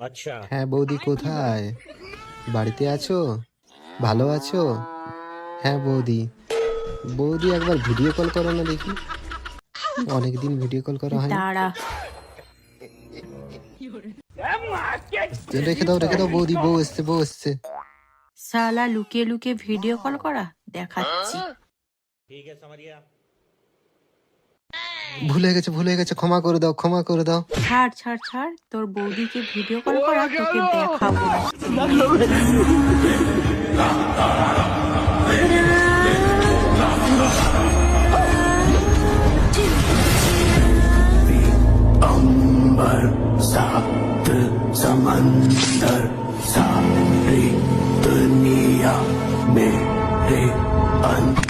अच्छा। হ্যাঁ বৌদি, কোথায়? বাড়িতে আছো? ভালো আছো? হ্যাঁ বৌদি। বৌদি একবার ভিডিও কল করো না দেখি, অনেকদিন ভিডিও কল করা হয় না। দাঁড়া। রেখে দাও রেখে দাও বৌদি, বউ এসছে বউ এসছে। শালা লুকিয়ে লুকিয়ে ভিডিও কল করা দেখাচ্ছি। ठीक है, समझ गया। ভুলে গেছে, ক্ষমা করে দাও, ক্ষমা করে দাও। ছাড় ছাড় ছাড়, তোর বৌদিকে ভিডিও কল করা তোকে দেখাবো। अंबर सात समंदर सारी दुनिया मेरे अंदर